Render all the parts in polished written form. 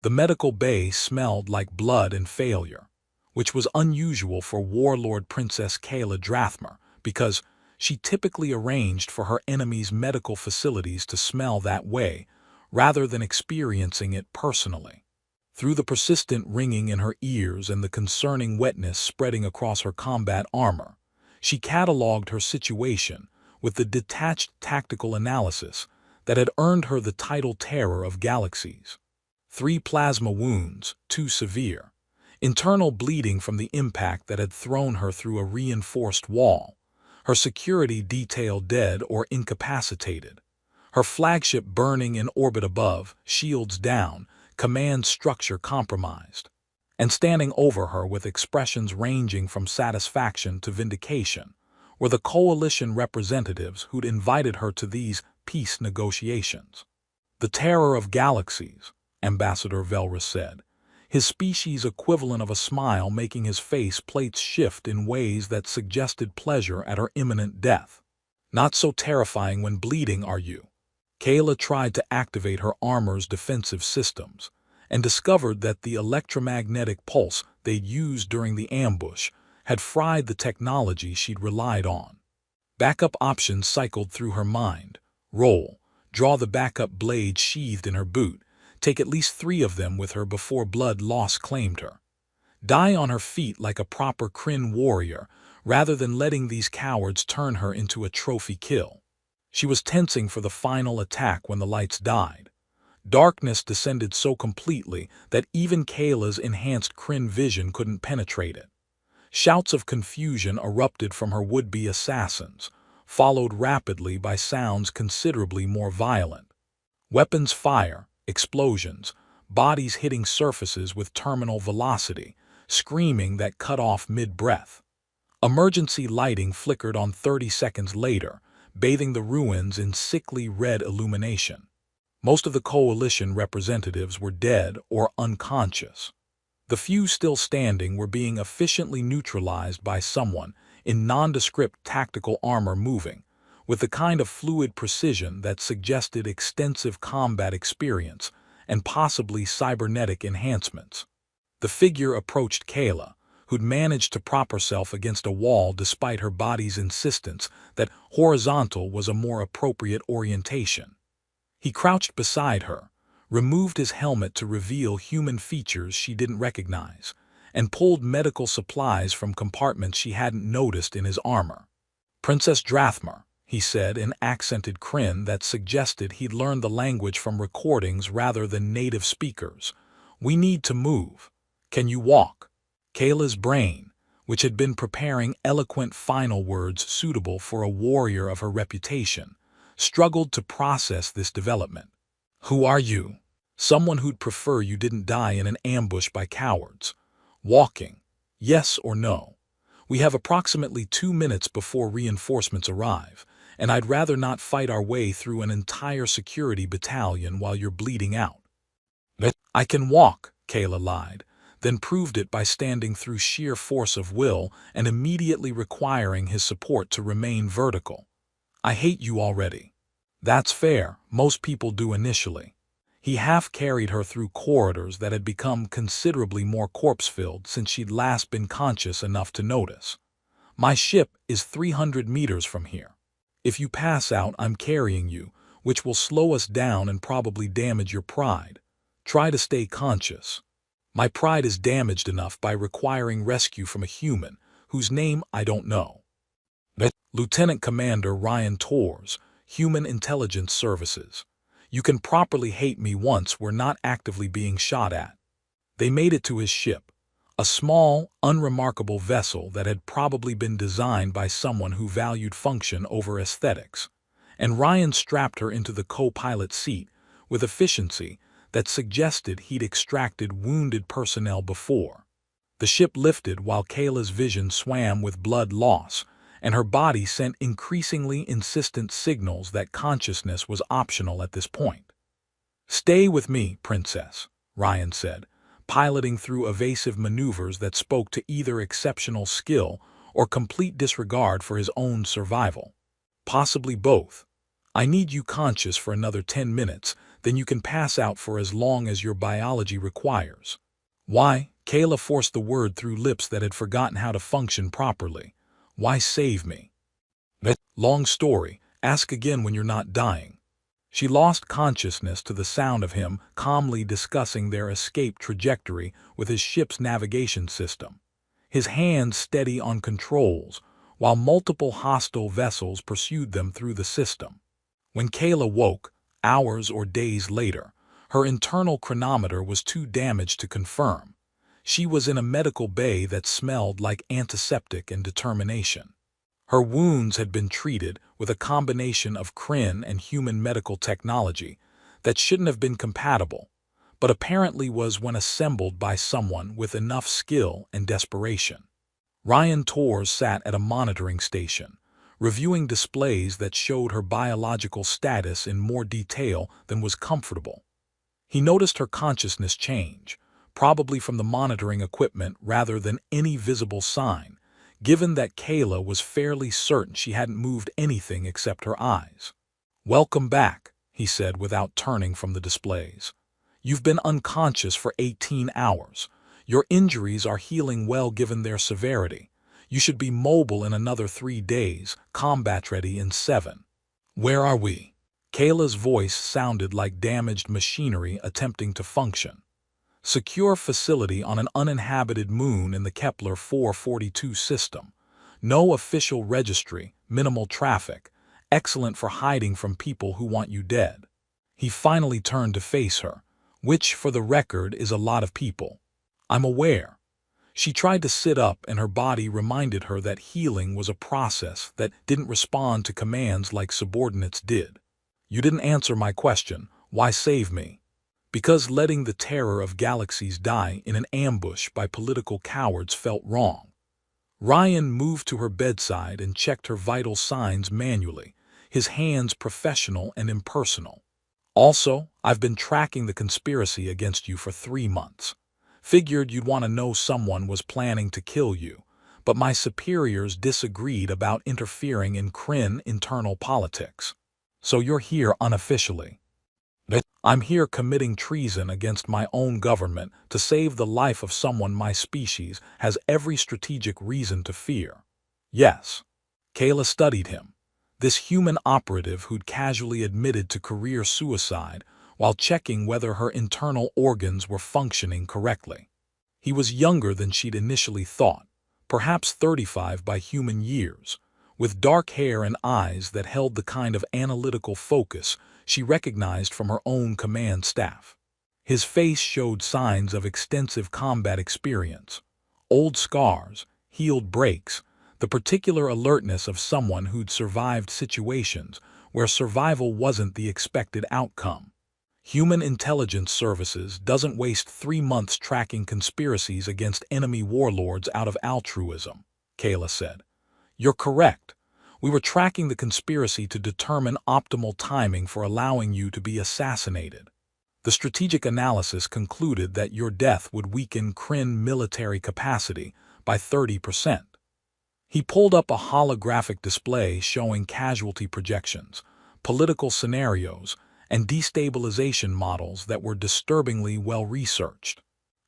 The medical bay smelled like blood and failure, which was unusual for warlord Princess Kayla Drathmer because she typically arranged for her enemies' medical facilities to smell that way rather than experiencing it personally. Through the persistent ringing in her ears and the concerning wetness spreading across her combat armor, she catalogued her situation with the detached tactical analysis that had earned her the title Terror of Galaxies. 3 plasma wounds, 2 severe, internal bleeding from the impact that had thrown her through a reinforced wall, her security detail dead or incapacitated, her flagship burning in orbit above, shields down, command structure compromised, and standing over her with expressions ranging from satisfaction to vindication were the coalition representatives who'd invited her to these peace negotiations. The Terror of Galaxies, Ambassador Velrus said, his species equivalent of a smile making his face plates shift in ways that suggested pleasure at her imminent death. Not so terrifying when bleeding, are you? Kayla tried to activate her armor's defensive systems and discovered that the electromagnetic pulse they'd used during the ambush had fried the technology she'd relied on. Backup options cycled through her mind. Roll, draw the backup blade sheathed in her boot, take at least 3 of them with her before blood loss claimed her. Die on her feet like a proper Kryn warrior rather than letting these cowards turn her into a trophy kill. She was tensing for the final attack when the lights died. Darkness descended so completely that even Kayla's enhanced Kryn vision couldn't penetrate it. Shouts of confusion erupted from her would-be assassins, followed rapidly by sounds considerably more violent. Weapons fire, explosions, bodies hitting surfaces with terminal velocity, screaming that cut off mid-breath. Emergency lighting flickered on 30 seconds later, bathing the ruins in sickly red illumination. Most of the coalition representatives were dead or unconscious. The few still standing were being efficiently neutralized by someone in nondescript tactical armor moving, with the kind of fluid precision that suggested extensive combat experience and possibly cybernetic enhancements. The figure approached Kayla, who'd managed to prop herself against a wall despite her body's insistence that horizontal was a more appropriate orientation. He crouched beside her, removed his helmet to reveal human features she didn't recognize, and pulled medical supplies from compartments she hadn't noticed in his armor. "Princess Drathmer," he said in accented Kryn that suggested he'd learned the language from recordings rather than native speakers. "We need to move. Can you walk?" Kayla's brain, which had been preparing eloquent final words suitable for a warrior of her reputation, struggled to process this development. "Who are you?" "Someone who'd prefer you didn't die in an ambush by cowards." "Walking. Yes or no?" "We have approximately 2 minutes before reinforcements arrive, and I'd rather not fight our way through an entire security battalion while you're bleeding out." "I can walk," Kayla lied, then proved it by standing through sheer force of will and immediately requiring his support to remain vertical. "I hate you already." "That's fair, most people do initially." He half-carried her through corridors that had become considerably more corpse-filled since she'd last been conscious enough to notice. "My ship is 300 meters from here. If you pass out, I'm carrying you, which will slow us down and probably damage your pride. Try to stay conscious." "My pride is damaged enough by requiring rescue from a human, whose name I don't know." "Lieutenant Commander Ryan Torres, Human Intelligence Services. You can properly hate me once we're not actively being shot at." They made it to his ship, a small, unremarkable vessel that had probably been designed by someone who valued function over aesthetics, and Ryan strapped her into the co-pilot seat with efficiency that suggested he'd extracted wounded personnel before. The ship lifted while Kayla's vision swam with blood loss, and her body sent increasingly insistent signals that consciousness was optional at this point. "Stay with me, Princess," Ryan said, piloting through evasive maneuvers that spoke to either exceptional skill or complete disregard for his own survival. "Possibly both. I need you conscious for another 10 minutes, then you can pass out for as long as your biology requires. Why? Kayla forced the word through lips that had forgotten how to function properly. Why save me? Long story. Ask again when you're not dying. She lost consciousness to the sound of him calmly discussing their escape trajectory with his ship's navigation system, his hands steady on controls, while multiple hostile vessels pursued them through the system. When Kayla woke, hours or days later, her internal chronometer was too damaged to confirm. She was in a medical bay that smelled like antiseptic and determination. Her wounds had been treated with a combination of Kryn and human medical technology that shouldn't have been compatible, but apparently was when assembled by someone with enough skill and desperation. Ryan Torres sat at a monitoring station, reviewing displays that showed her biological status in more detail than was comfortable. He noticed her consciousness change, probably from the monitoring equipment rather than any visible sign, given that Kayla was fairly certain she hadn't moved anything except her eyes. "Welcome back," he said without turning from the displays. "You've been unconscious for 18 hours. Your injuries are healing well given their severity. You should be mobile in another 3 days, combat-ready in 7. Where are we?" Kayla's voice sounded like damaged machinery attempting to function. "Secure facility on an uninhabited moon in the Kepler 442 system. No official registry, minimal traffic, excellent for hiding from people who want you dead." He finally turned to face her, which, for the record, is a lot of people. "I'm aware." She tried to sit up and her body reminded her that healing was a process that didn't respond to commands like subordinates did. "You didn't answer my question. Why save me?" "Because letting the terror of Galaxies die in an ambush by political cowards felt wrong." Ryan moved to her bedside and checked her vital signs manually, his hands professional and impersonal. "Also, I've been tracking the conspiracy against you for 3 months. Figured you'd want to know someone was planning to kill you, but my superiors disagreed about interfering in Kryn internal politics. So you're here unofficially." "I'm here committing treason against my own government to save the life of someone my species has every strategic reason to fear." "Yes." Kayla studied him, this human operative who'd casually admitted to career suicide while checking whether her internal organs were functioning correctly. He was younger than she'd initially thought, perhaps 35 by human years, with dark hair and eyes that held the kind of analytical focus she recognized from her own command staff. His face showed signs of extensive combat experience, old scars, healed breaks, the particular alertness of someone who'd survived situations where survival wasn't the expected outcome. "Human intelligence services doesn't waste 3 months tracking conspiracies against enemy warlords out of altruism," Kayla said. "You're correct. We were tracking the conspiracy to determine optimal timing for allowing you to be assassinated. The strategic analysis concluded that your death would weaken Kryn military capacity by 30%. He pulled up a holographic display showing casualty projections, political scenarios, and destabilization models that were disturbingly well researched.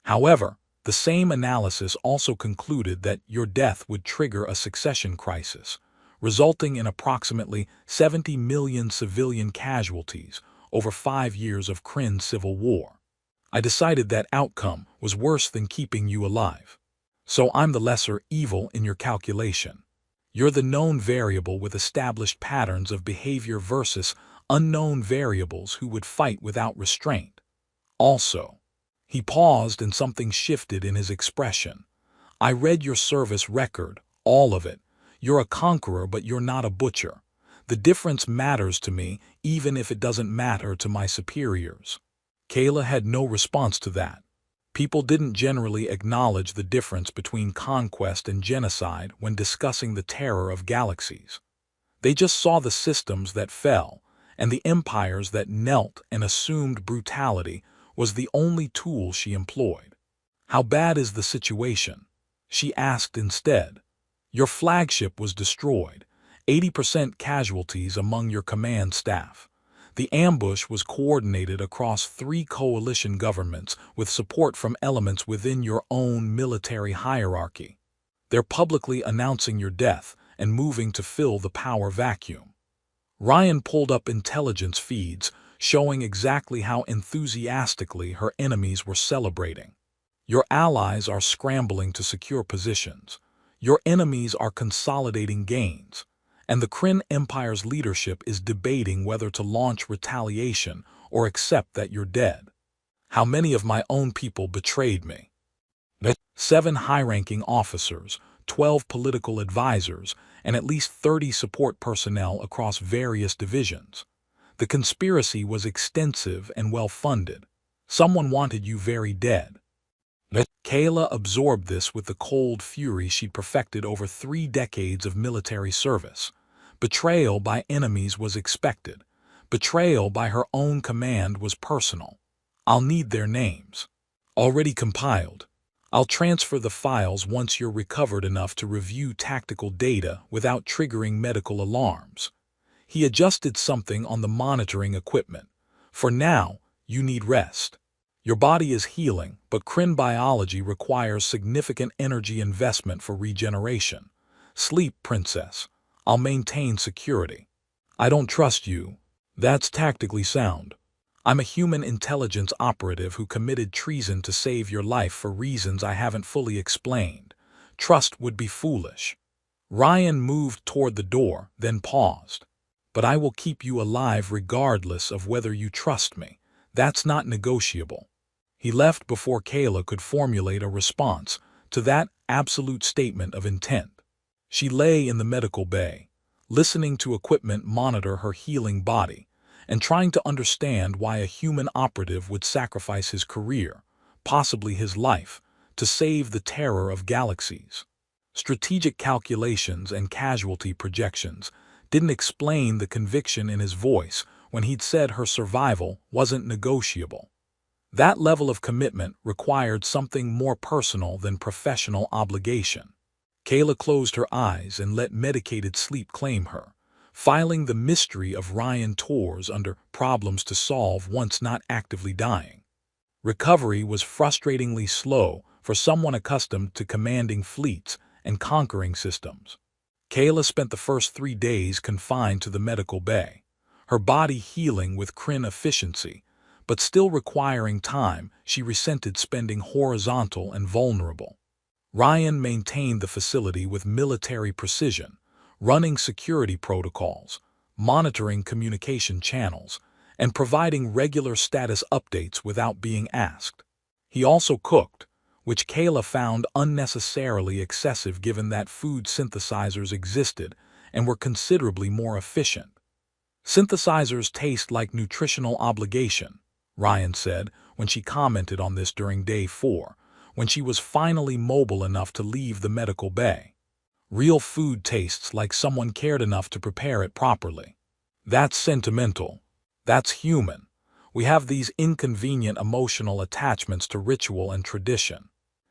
However, the same analysis also concluded that your death would trigger a succession crisis, resulting in approximately 70 million civilian casualties over 5 years of Kryn civil war. I decided that outcome was worse than keeping you alive. So I'm the lesser evil in your calculation. You're the known variable with established patterns of behavior versus unknown variables who would fight without restraint. Also," he paused and something shifted in his expression. "I read your service record, all of it. You're a conqueror, but you're not a butcher. The difference matters to me, even if it doesn't matter to my superiors." Kayla had no response to that. People didn't generally acknowledge the difference between conquest and genocide when discussing the terror of Galaxies. They just saw the systems that fell, and the empires that knelt and assumed brutality was the only tool she employed. "How bad is the situation?" she asked instead. "Your flagship was destroyed, 80% casualties among your command staff. The ambush was coordinated across 3 coalition governments with support from elements within your own military hierarchy. They're publicly announcing your death and moving to fill the power vacuum. Ryan pulled up intelligence feeds showing exactly how enthusiastically her enemies were celebrating. Your allies are scrambling to secure positions. Your enemies are consolidating gains. And the Kryn Empire's leadership is debating whether to launch retaliation or accept that you're dead. How many of my own people betrayed me? 7 high-ranking officers, 12 political advisors, and at least 30 support personnel across various divisions. The conspiracy was extensive and well-funded. Someone wanted you very dead. Kayla absorbed this with the cold fury she'd perfected over 3 decades of military service. Betrayal by enemies was expected. Betrayal by her own command was personal. I'll need their names. Already compiled. I'll transfer the files once you're recovered enough to review tactical data without triggering medical alarms. He adjusted something on the monitoring equipment. For now, you need rest. Your body is healing, but Kryn biology requires significant energy investment for regeneration. Sleep, princess. I'll maintain security. I don't trust you. That's tactically sound. I'm a human intelligence operative who committed treason to save your life for reasons I haven't fully explained. Trust would be foolish. Ryan moved toward the door, then paused. But I will keep you alive regardless of whether you trust me. That's not negotiable. He left before Kayla could formulate a response to that absolute statement of intent. She lay in the medical bay, listening to equipment monitor her healing body, and trying to understand why a human operative would sacrifice his career, possibly his life, to save the terror of galaxies. Strategic calculations and casualty projections didn't explain the conviction in his voice when he'd said her survival wasn't negotiable. That level of commitment required something more personal than professional obligation. Kayla closed her eyes and let medicated sleep claim her, filing the mystery of Ryan Torres under problems to solve once not actively dying. Recovery was frustratingly slow for someone accustomed to commanding fleets and conquering systems. Kayla spent the first 3 days confined to the medical bay, her body healing with Kryn efficiency, but still requiring time she resented spending horizontal and vulnerable. Ryan maintained the facility with military precision, running security protocols, monitoring communication channels, and providing regular status updates without being asked. He also cooked, which Kayla found unnecessarily excessive given that food synthesizers existed and were considerably more efficient. Synthesizers taste like nutritional obligation, Ryan said when she commented on this during day 4, when she was finally mobile enough to leave the medical bay. Real food tastes like someone cared enough to prepare it properly. That's sentimental. That's human. We have these inconvenient emotional attachments to ritual and tradition.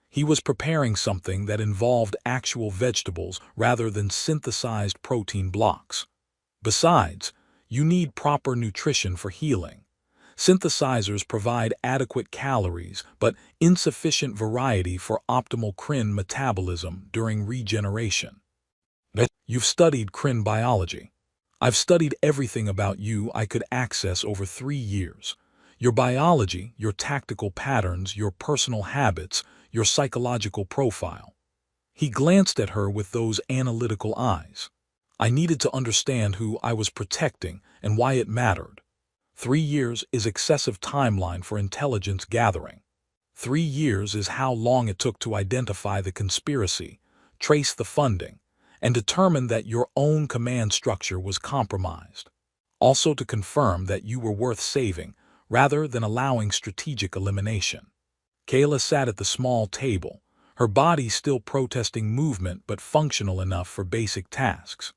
He was preparing something that involved actual vegetables rather than synthesized protein blocks. Besides, you need proper nutrition for healing. Synthesizers provide adequate calories but insufficient variety for optimal Kryn metabolism during regeneration. You've studied Kryn biology. I've studied everything about you I could access over 3 years. Your biology, your tactical patterns, your personal habits, your psychological profile. He glanced at her with those analytical eyes. I needed to understand who I was protecting and why it mattered. 3 years is excessive timeline for intelligence gathering. 3 years is how long it took to identify the conspiracy, trace the funding, and determine that your own command structure was compromised. Also to confirm that you were worth saving rather than allowing strategic elimination. Kayla sat at the small table, her body still protesting movement but functional enough for basic tasks.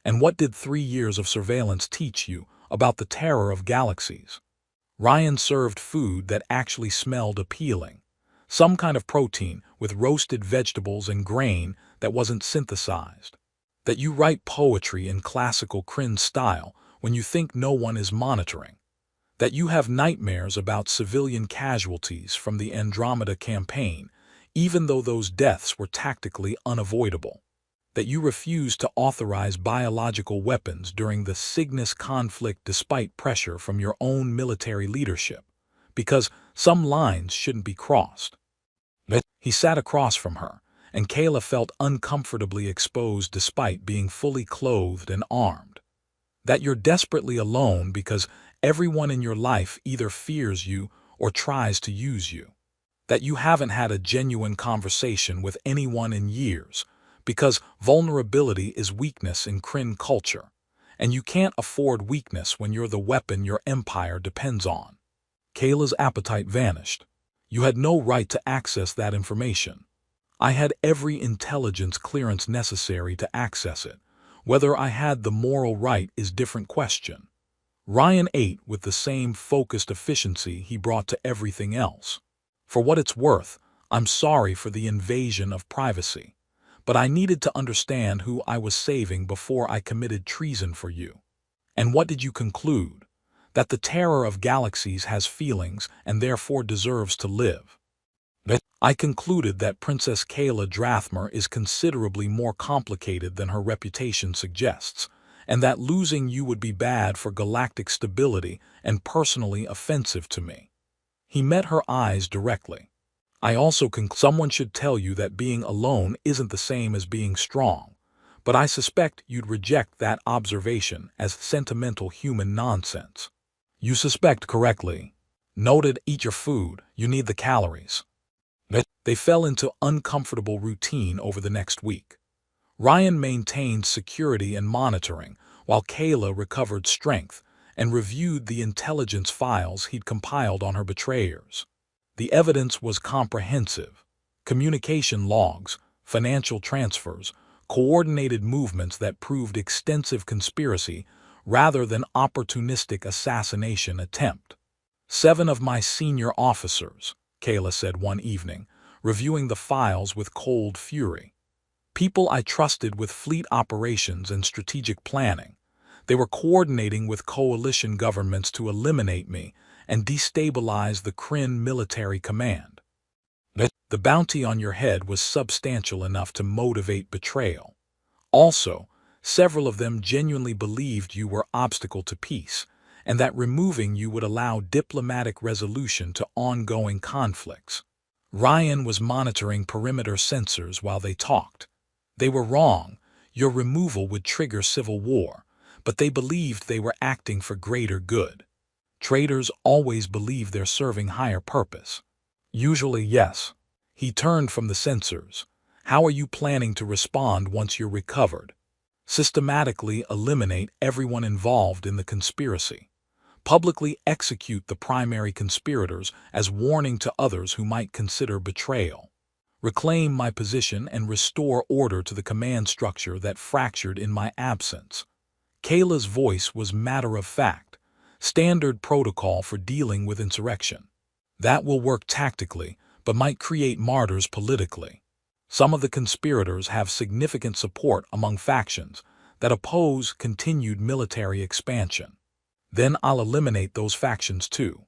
And what did 3 years of surveillance teach you about the terror of galaxies? Ryan served food that actually smelled appealing. Some kind of protein with roasted vegetables and grain that wasn't synthesized. That you write poetry in classical Kryn style when you think no one is monitoring. That you have nightmares about civilian casualties from the Andromeda campaign, even though those deaths were tactically unavoidable. That you refuse to authorize biological weapons during the Cygnus conflict despite pressure from your own military leadership, because some lines shouldn't be crossed. He sat across from her, and Kayla felt uncomfortably exposed despite being fully clothed and armed. That you're desperately alone because everyone in your life either fears you or tries to use you. That you haven't had a genuine conversation with anyone in years, because vulnerability is weakness in Kryn culture, and you can't afford weakness when you're the weapon your empire depends on. Kayla's appetite vanished. You had no right to access that information. I had every intelligence clearance necessary to access it. Whether I had the moral right is a different question. Ryan ate with the same focused efficiency he brought to everything else. For what it's worth, I'm sorry for the invasion of privacy, but I needed to understand who I was saving before I committed treason for you. And what did you conclude? That the terror of Galaxies has feelings and therefore deserves to live. I concluded that Princess Kayla Drathmer is considerably more complicated than her reputation suggests, and that losing you would be bad for galactic stability and personally offensive to me. He met her eyes directly. I also conclude someone should tell you that being alone isn't the same as being strong, but I suspect you'd reject that observation as sentimental human nonsense. You suspect correctly. Noted, eat your food, you need the calories. They fell into uncomfortable routine over the next week. Ryan maintained security and monitoring, while Kayla recovered strength and reviewed the intelligence files he'd compiled on her betrayers. The evidence was comprehensive. Communication logs, financial transfers, coordinated movements that proved extensive conspiracy rather than opportunistic assassination attempt. 7 of my senior officers, Kayla said one evening, reviewing the files with cold fury. People I trusted with fleet operations and strategic planning. They were coordinating with coalition governments to eliminate me and destabilize the Kryn military command. The bounty on your head was substantial enough to motivate betrayal. Also, several of them genuinely believed you were obstacle to peace, and that removing you would allow diplomatic resolution to ongoing conflicts. Ryan was monitoring perimeter sensors while they talked. They were wrong. Your removal would trigger civil war, but they believed they were acting for greater good. Traitors always believe they're serving higher purpose. Usually, yes. He turned from the sensors. How are you planning to respond once you're recovered? Systematically eliminate everyone involved in the conspiracy. Publicly execute the primary conspirators as warning to others who might consider betrayal. Reclaim my position and restore order to the command structure that fractured in my absence. Kayla's voice was matter-of-fact, standard protocol for dealing with insurrection. That will work tactically, but might create martyrs politically. Some of the conspirators have significant support among factions that oppose continued military expansion. Then I'll eliminate those factions too.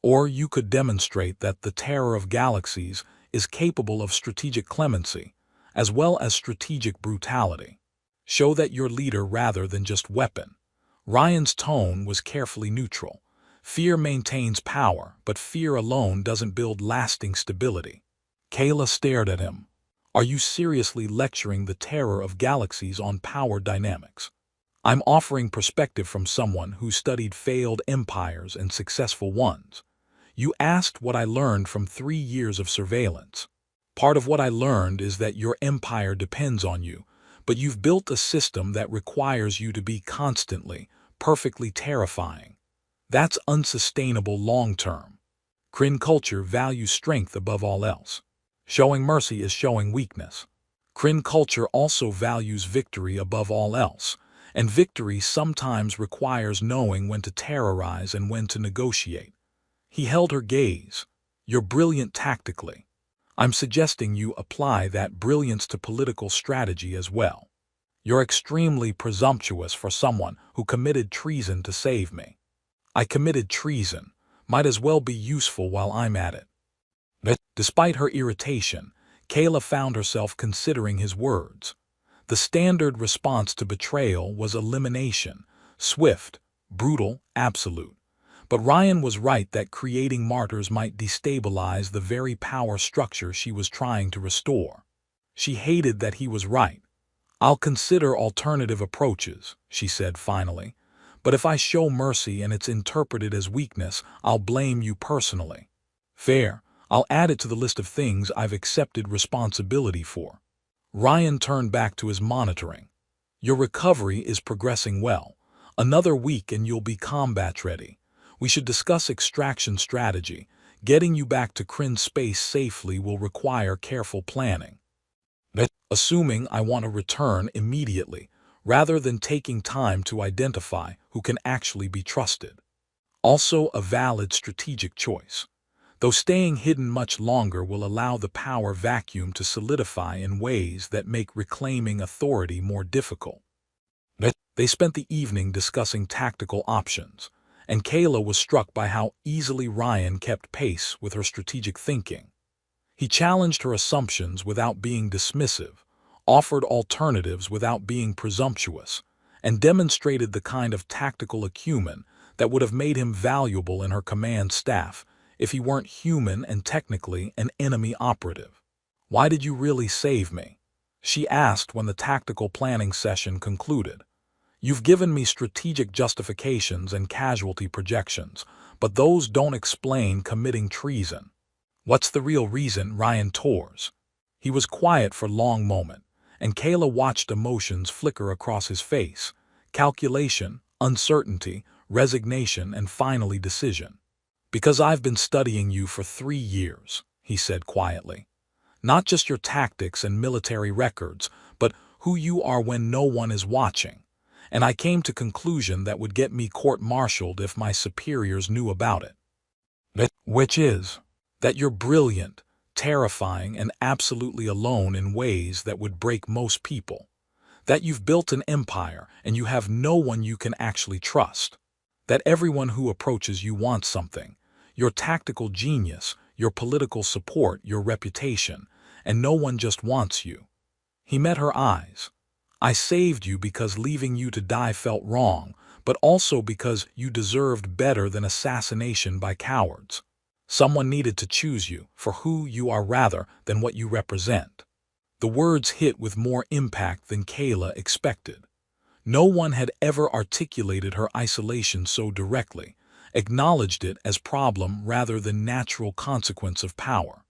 Or you could demonstrate that the terror of Galaxies is capable of strategic clemency, as well as strategic brutality. Show that you're leader rather than just weapon. Ryan's tone was carefully neutral. Fear maintains power, but fear alone doesn't build lasting stability. Kayla stared at him. Are you seriously lecturing the terror of Galaxies on power dynamics? I'm offering perspective from someone who studied failed empires and successful ones. You asked what I learned from 3 years of surveillance. Part of what I learned is that your empire depends on you, but you've built a system that requires you to be constantly, perfectly terrifying. That's unsustainable long-term. Kryn culture values strength above all else. Showing mercy is showing weakness. Kryn culture also values victory above all else, and victory sometimes requires knowing when to terrorize and when to negotiate. He held her gaze. You're brilliant tactically. I'm suggesting you apply that brilliance to political strategy as well. You're extremely presumptuous for someone who committed treason to save me. I committed treason. Might as well be useful while I'm at it. But despite her irritation, Kayla found herself considering his words. The standard response to betrayal was elimination, swift, brutal, absolute. But Ryan was right that creating martyrs might destabilize the very power structure she was trying to restore. She hated that he was right. "I'll consider alternative approaches," she said finally. "But if I show mercy and it's interpreted as weakness, I'll blame you personally." "Fair. I'll add it to the list of things I've accepted responsibility for." Ryan turned back to his monitoring. "Your recovery is progressing well. Another week and you'll be combat ready. We should discuss extraction strategy. Getting you back to Kryn space safely will require careful planning. But assuming I want to return immediately, rather than taking time to identify who can actually be trusted. Also a valid strategic choice. Though staying hidden much longer will allow the power vacuum to solidify in ways that make reclaiming authority more difficult." But they spent the evening discussing tactical options, and Kayla was struck by how easily Ryan kept pace with her strategic thinking. He challenged her assumptions without being dismissive, offered alternatives without being presumptuous, and demonstrated the kind of tactical acumen that would have made him valuable in her command staff if he weren't human and technically an enemy operative. "Why did you really save me?" she asked when the tactical planning session concluded. "You've given me strategic justifications and casualty projections, but those don't explain committing treason." "What's the real reason?" Ryan tores. He was quiet for a long moment, and Kayla watched emotions flicker across his face: calculation, uncertainty, resignation, and finally decision. "Because I've been studying you for 3 years," he said quietly. "Not just your tactics and military records, but who you are when no one is watching. And I came to conclusion that would get me court-martialed if my superiors knew about it. Which is that you're brilliant, terrifying, and absolutely alone in ways that would break most people. That you've built an empire and you have no one you can actually trust. That everyone who approaches you wants something: your tactical genius, your political support, your reputation, and no one just wants you." He met her eyes. "I saved you because leaving you to die felt wrong, but also because you deserved better than assassination by cowards. Someone needed to choose you for who you are rather than what you represent." The words hit with more impact than Kayla expected. No one had ever articulated her isolation so directly, acknowledged it as problem rather than natural consequence of power.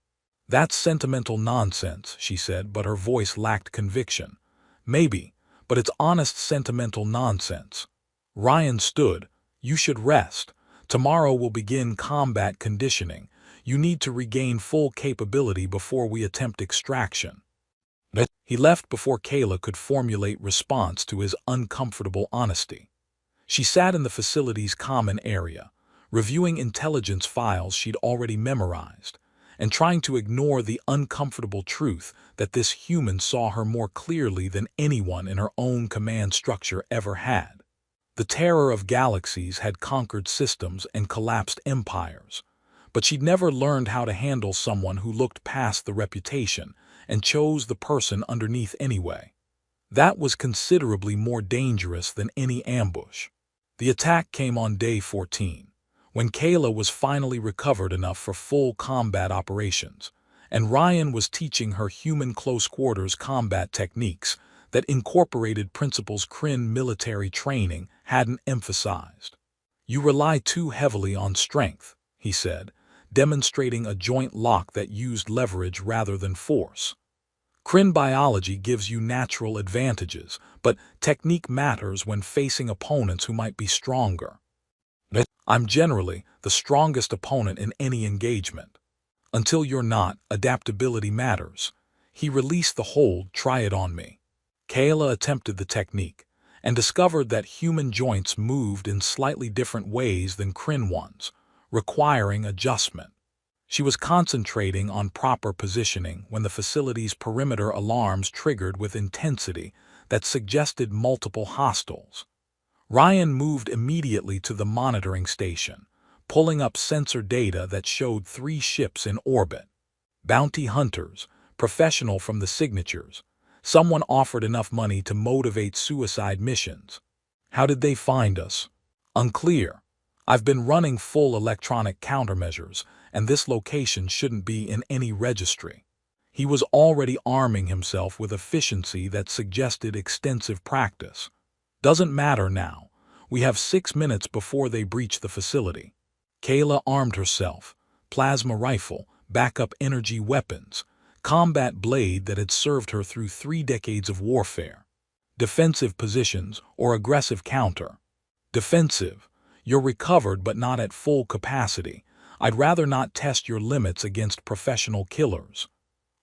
"That's sentimental nonsense," she said, but her voice lacked conviction. "Maybe, but it's honest sentimental nonsense." Ryan stood. "You should rest. Tomorrow we'll begin combat conditioning. You need to regain full capability before we attempt extraction." But he left before Kayla could formulate response to his uncomfortable honesty. She sat in the facility's common area, reviewing intelligence files she'd already memorized, and trying to ignore the uncomfortable truth that this human saw her more clearly than anyone in her own command structure ever had. The terror of Galaxies had conquered systems and collapsed empires, but she'd never learned how to handle someone who looked past the reputation and chose the person underneath anyway. That was considerably more dangerous than any ambush. The attack came on day 14, when Kayla was finally recovered enough for full combat operations, and Ryan was teaching her human close-quarters combat techniques that incorporated principles Kryn military training hadn't emphasized. "You rely too heavily on strength," he said, demonstrating a joint lock that used leverage rather than force. "Kryn biology gives you natural advantages, but technique matters when facing opponents who might be stronger. I'm generally the strongest opponent in any engagement. Until you're not, adaptability matters." He released the hold. "Try it on me." Kayla attempted the technique, and discovered that human joints moved in slightly different ways than Kryn ones, requiring adjustment. She was concentrating on proper positioning when the facility's perimeter alarms triggered with intensity that suggested multiple hostiles. Ryan moved immediately to the monitoring station, pulling up sensor data that showed 3 ships in orbit. Bounty hunters, professional from the signatures. Someone offered enough money to motivate suicide missions. How did they find us? Unclear. I've been running full electronic countermeasures, and this location shouldn't be in any registry. He was already arming himself with efficiency that suggested extensive practice. Doesn't matter now. We have 6 minutes before they breach the facility. Kayla armed herself. Plasma rifle, backup energy weapons, combat blade that had served her through 3 decades of warfare. Defensive positions or aggressive counter. Defensive. You're recovered but not at full capacity. I'd rather not test your limits against professional killers.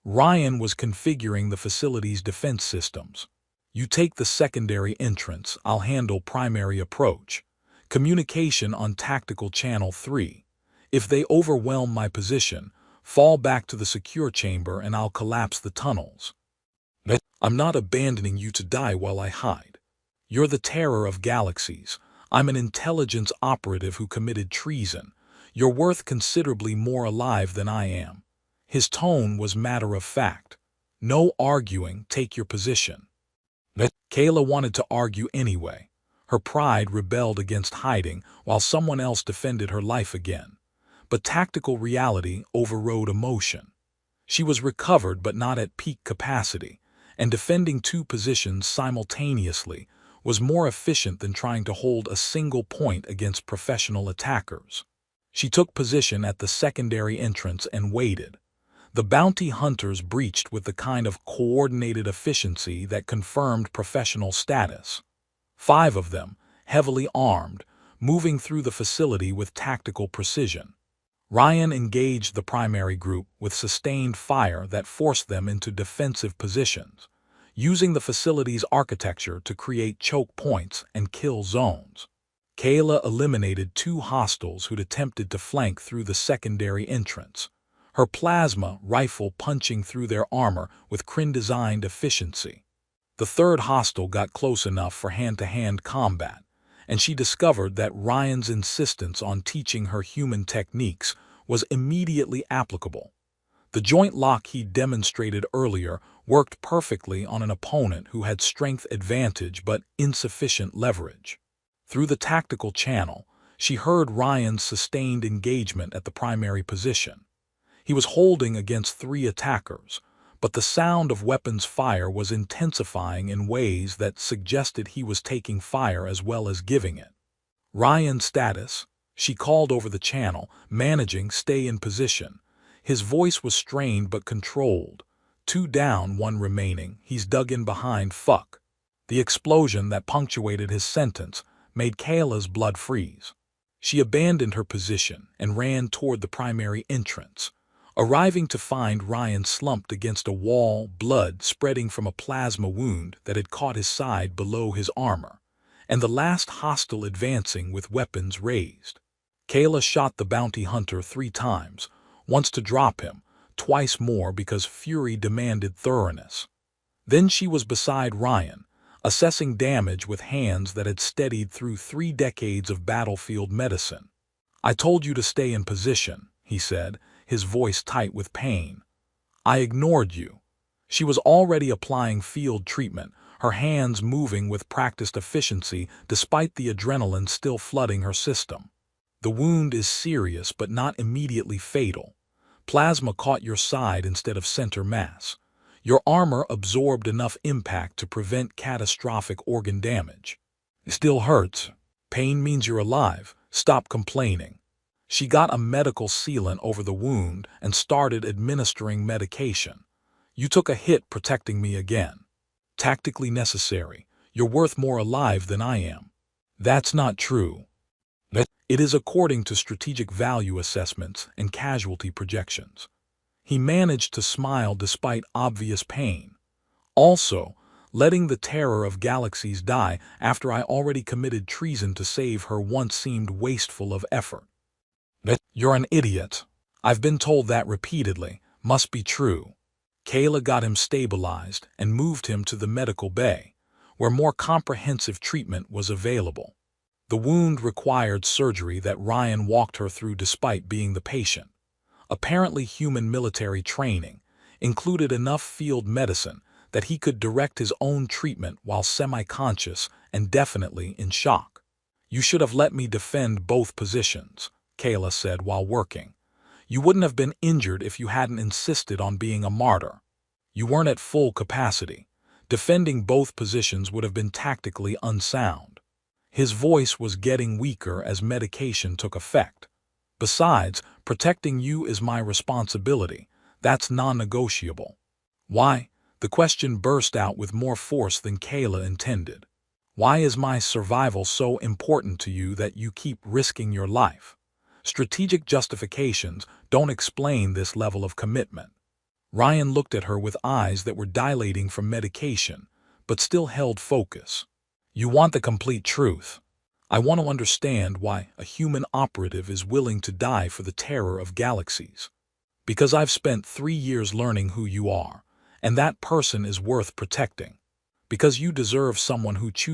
Ryan was configuring the facility's defense systems. You take the secondary entrance, I'll handle primary approach. Communication on tactical channel 3. If they overwhelm my position, fall back to the secure chamber and I'll collapse the tunnels. I'm not abandoning you to die while I hide. You're the terror of Galaxies. I'm an intelligence operative who committed treason. You're worth considerably more alive than I am. His tone was matter of fact. No arguing, take your position. Kayla wanted to argue anyway. Her pride rebelled against hiding while someone else defended her life again. But tactical reality overrode emotion. She was recovered but not at peak capacity, and defending 2 positions simultaneously was more efficient than trying to hold a single point against professional attackers. She took position at the secondary entrance and waited. The bounty hunters breached with the kind of coordinated efficiency that confirmed professional status. 5 of them, heavily armed, moving through the facility with tactical precision. Ryan engaged the primary group with sustained fire that forced them into defensive positions, using the facility's architecture to create choke points and kill zones. Kayla eliminated 2 hostiles who'd attempted to flank through the secondary entrance, her plasma rifle punching through their armor with Kryn-designed efficiency. The 3rd hostile got close enough for hand-to-hand combat, and she discovered that Ryan's insistence on teaching her human techniques was immediately applicable. The joint lock he demonstrated earlier worked perfectly on an opponent who had strength advantage but insufficient leverage. Through the tactical channel, she heard Ryan's sustained engagement at the primary position. He was holding against 3 attackers, but the sound of weapons fire was intensifying in ways that suggested he was taking fire as well as giving it. Ryan's status, she called over the channel, managing stay in position. His voice was strained but controlled. 2 down, 1 remaining, he's dug in behind, fuck. The explosion that punctuated his sentence made Kayla's blood freeze. She abandoned her position and ran toward the primary entrance, arriving to find Ryan slumped against a wall, blood spreading from a plasma wound that had caught his side below his armor, and the last hostile advancing with weapons raised. Kayla shot the bounty hunter 3 times, once to drop him, twice more because fury demanded thoroughness. Then she was beside Ryan, assessing damage with hands that had steadied through 3 decades of battlefield medicine. I told you to stay in position, he said, his voice tight with pain. I ignored you. She was already applying field treatment, her hands moving with practiced efficiency despite the adrenaline still flooding her system. The wound is serious but not immediately fatal. Plasma caught your side instead of center mass. Your armor absorbed enough impact to prevent catastrophic organ damage. It still hurts. Pain means you're alive. Stop complaining. She got a medical sealant over the wound and started administering medication. You took a hit protecting me again. Tactically necessary. You're worth more alive than I am. That's not true. It is according to strategic value assessments and casualty projections. He managed to smile despite obvious pain. Also, letting the terror of Galaxies die after I already committed treason to save her once seemed wasteful of effort. You're an idiot. I've been told that repeatedly. Must be true. Kayla got him stabilized and moved him to the medical bay, where more comprehensive treatment was available. The wound required surgery that Ryan walked her through despite being the patient. Apparently human military training included enough field medicine that he could direct his own treatment while semi-conscious and definitely in shock. "You should have let me defend both positions," Kayla said while working. "You wouldn't have been injured if you hadn't insisted on being a martyr. You weren't at full capacity. Defending both positions would have been tactically unsound." His voice was getting weaker as medication took effect. "Besides, protecting you is my responsibility. That's non-negotiable." "Why?" The question burst out with more force than Kayla intended. "Why is my survival so important to you that you keep risking your life? Strategic justifications don't explain this level of commitment." Ryan looked at her with eyes that were dilating from medication, but still held focus. "You want the complete truth. I want to understand why a human operative is willing to die for the terror of Galaxies. Because I've spent 3 years learning who you are, and that person is worth protecting. Because you deserve someone who chooses